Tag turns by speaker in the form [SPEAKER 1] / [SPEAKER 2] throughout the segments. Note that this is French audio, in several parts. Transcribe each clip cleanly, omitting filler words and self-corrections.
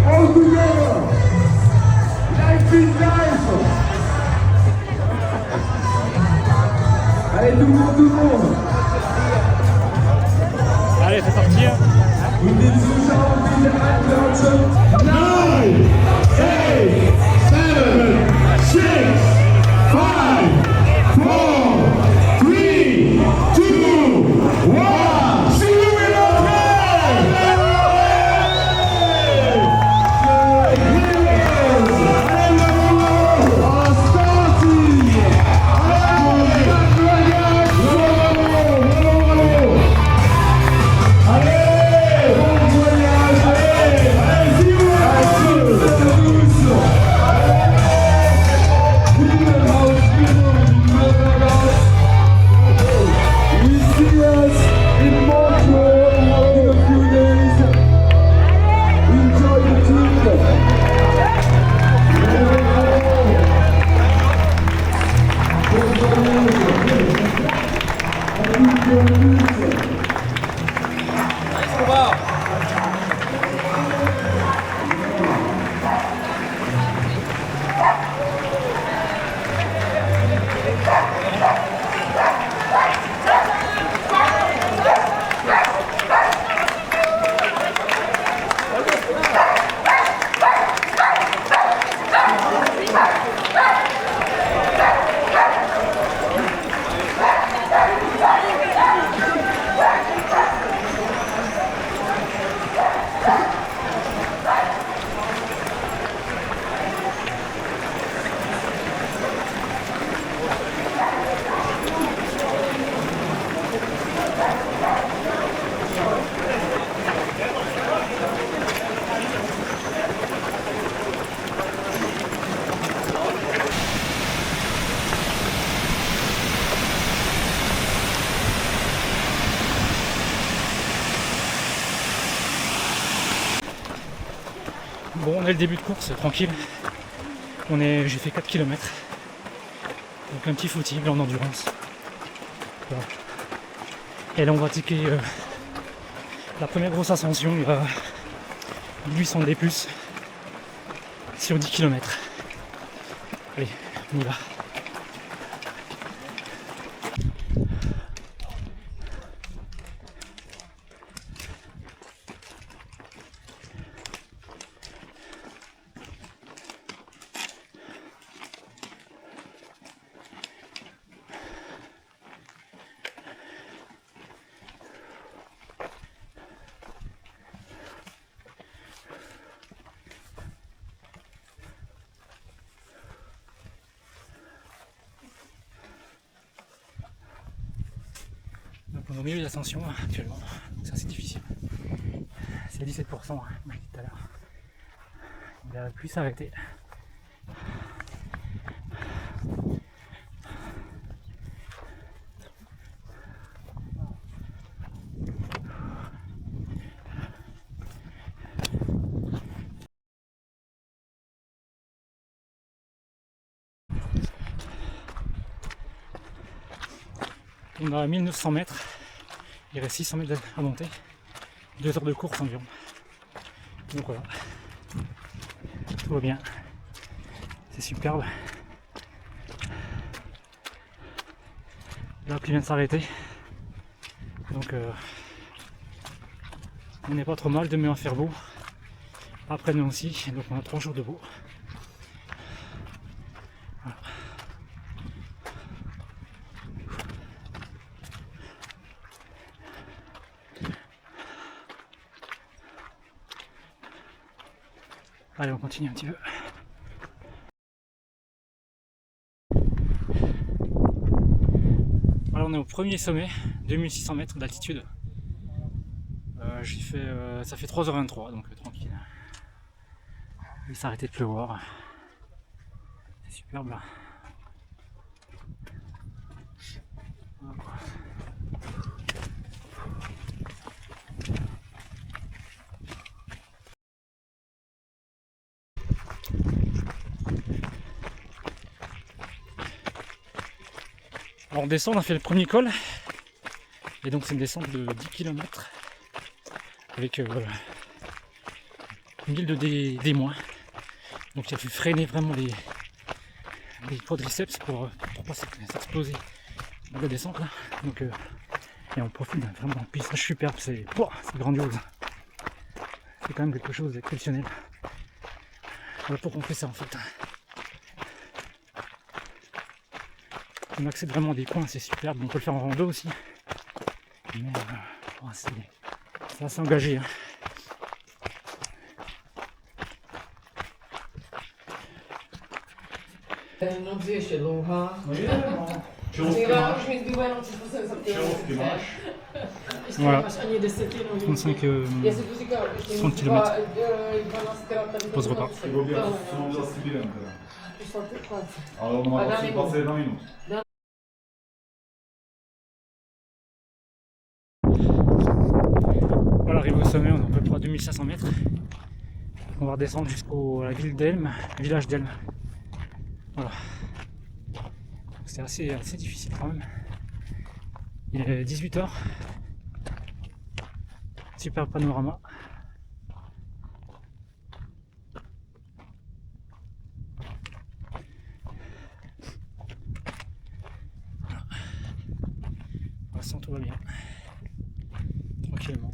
[SPEAKER 1] All together. Life is life. Allez, tout le monde, tout le monde.
[SPEAKER 2] Allez, c'est parti.
[SPEAKER 1] Die Zuschauer bitte anklatschen. 9, 8, 7, 6, 5, 4, 3, 2, 1. See you in the play!
[SPEAKER 2] Bon, on est le début de course, tranquille. J'ai fait 4 km. Donc un petit footing en endurance. Voilà. Et là on va attaquer la première grosse ascension, il y a 1800 D+, sur 10 km. Allez, on y va. Donc on est au milieu de l'ascension actuellement, donc c'est assez difficile. C'est 17%, comme je disais tout à l'heure. Il a pu s'arrêter. On a 1900 mètres, il reste 600 mètres à monter, 2 heures de course environ. Donc voilà, tout va bien, c'est superbe. La pluie vient de s'arrêter, donc on n'est pas trop mal, demain à faire beau, après-demain aussi, donc on a 3 jours de beau. Voilà. Allez, on continue un petit peu. Voilà, on est au premier sommet, 2600 mètres d'altitude. Ça fait 3h23, donc tranquille. Il s'est arrêté de pleuvoir. C'est superbe là. Alors on descend, on a fait le premier col. Et donc c'est une descente de 10 km avec une ville de D-. Donc il a fait freiner vraiment les quadriceps pour pas s'exploser dans la descente là. Donc et on profite d'un vraiment paysage superbe, c'est grandiose. C'est quand même quelque chose d'exceptionnel. Voilà pourquoi on fait ça en fait. On accède vraiment des coins, c'est superbe, on peut le faire en rando aussi. Mais c'est assez engagé. Hein.
[SPEAKER 3] Não desisti, Luha.
[SPEAKER 1] Książkę masz?
[SPEAKER 3] mi zbiła, no czy to sobie
[SPEAKER 1] Książkę masz?
[SPEAKER 2] Voilà.
[SPEAKER 3] Masz ani dyscypliny,
[SPEAKER 2] 35
[SPEAKER 3] Jest fizika,
[SPEAKER 2] 30 km. Pause repas.
[SPEAKER 1] Tego wiatru są za Sybirem teraz. Ale on ma
[SPEAKER 3] A dalej
[SPEAKER 1] konsultację na minut.
[SPEAKER 2] Voilà, arrivé au sommet, on est à peu près à 2500 mètres. On va redescendre jusqu'à la ville d'Elm, village d'Elm. Voilà. C'est assez difficile quand même. Il est 18h. Super panorama. Pour l'instant tout va bien. Tranquillement.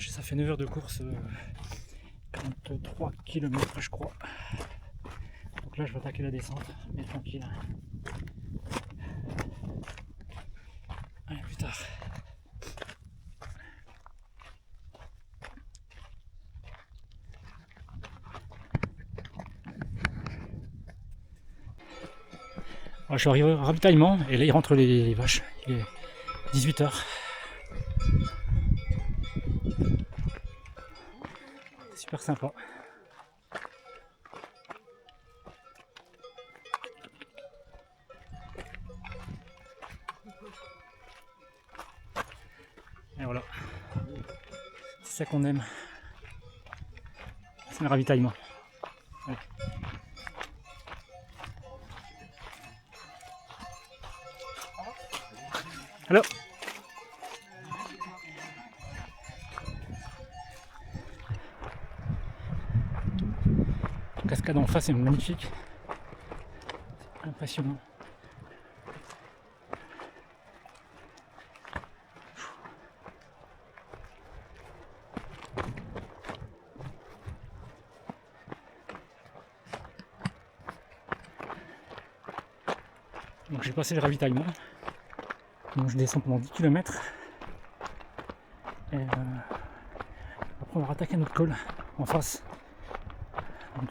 [SPEAKER 2] Ça fait 9 heures de course, 43 km je crois. Donc là je vais attaquer la descente, mais tranquille. Allez, plus tard. Alors, je suis arrivé au ravitaillement et là il rentre les vaches. Il est 18h. Super sympa. Et voilà. C'est ça qu'on aime. C'est le ravitaillement. Ouais. Alors. La cascade en face est magnifique. C'est impressionnant. Donc j'ai passé le ravitaillement. Donc je descends pendant 10 km. Et après on va rattaquer notre col en face. Donc,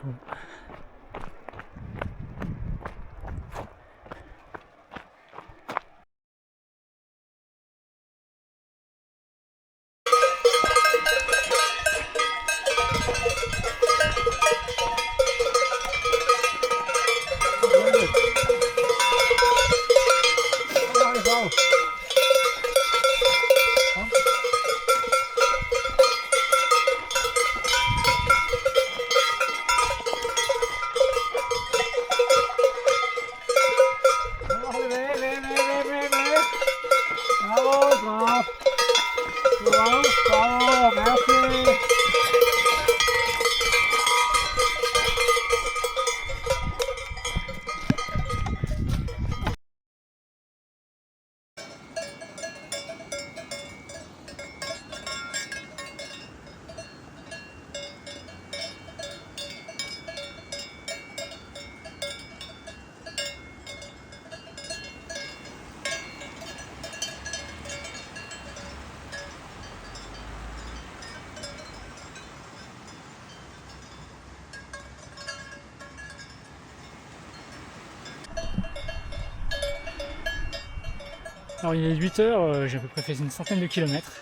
[SPEAKER 2] alors il est 8h, j'ai à peu près fait une centaine de kilomètres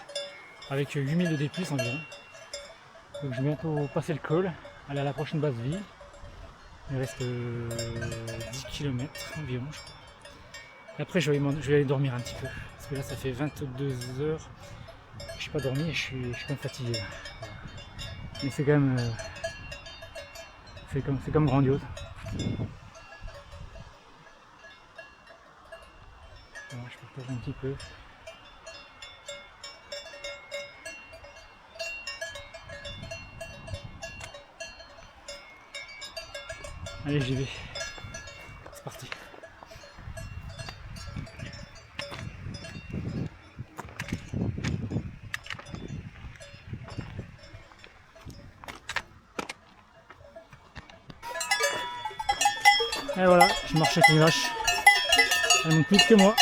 [SPEAKER 2] avec 8000 de D+ environ. Donc je vais bientôt passer le col, aller à la prochaine base ville. Il reste 10 km environ je crois. Et après je vais aller dormir un petit peu. Parce que là ça fait 22h. Je n'ai pas dormi et je suis quand même fatigué. Voilà. Mais c'est quand même c'est comme grandiose. Voilà, je partage un petit peu. Allez, j'y vais. C'est parti. Et voilà, je marche avec les vaches. Elles montent plus vite que moi.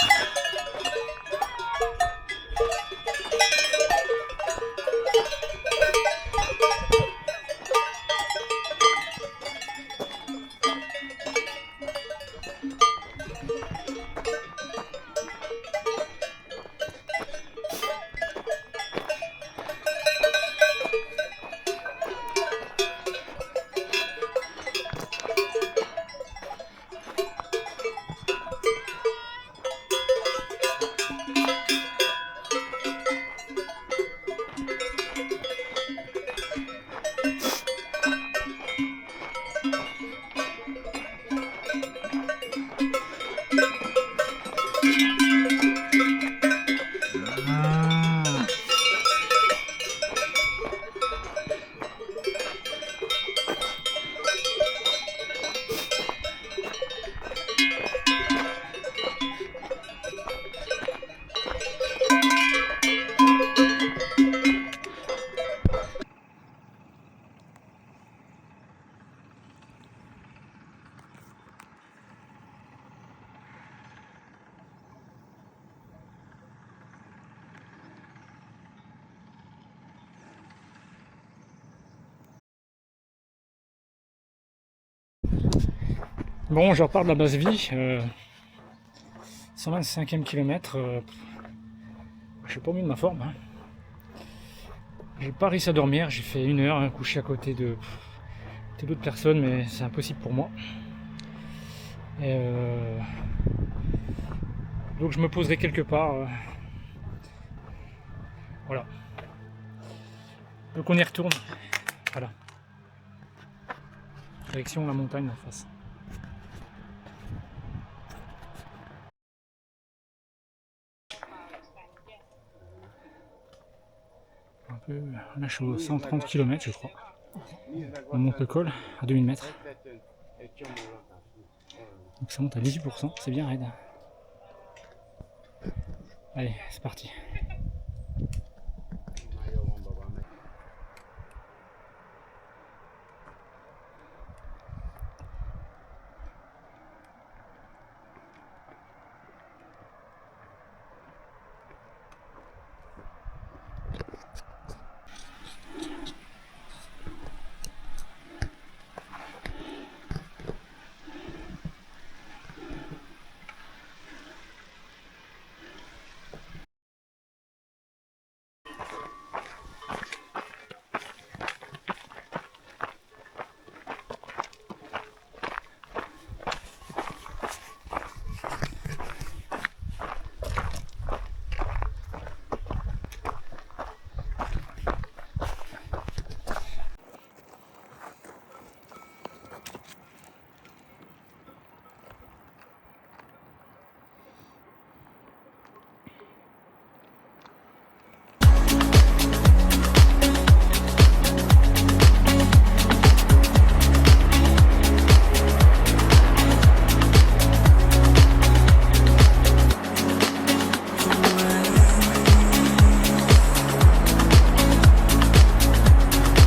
[SPEAKER 2] Bon, je repars de la base vie. 125e kilomètre. Je suis pas au mieux de ma forme. Hein. J'ai pas réussi à dormir. J'ai fait 1 heure, couché à côté d'autres personnes, mais c'est impossible pour moi. Et donc je me poserai quelque part. Voilà. Donc on y retourne. Voilà. Direction la montagne en face. Là je suis aux 130 km je crois. On monte le col à 2000 mètres. Donc ça monte à 18%, c'est bien raide. Allez, c'est parti.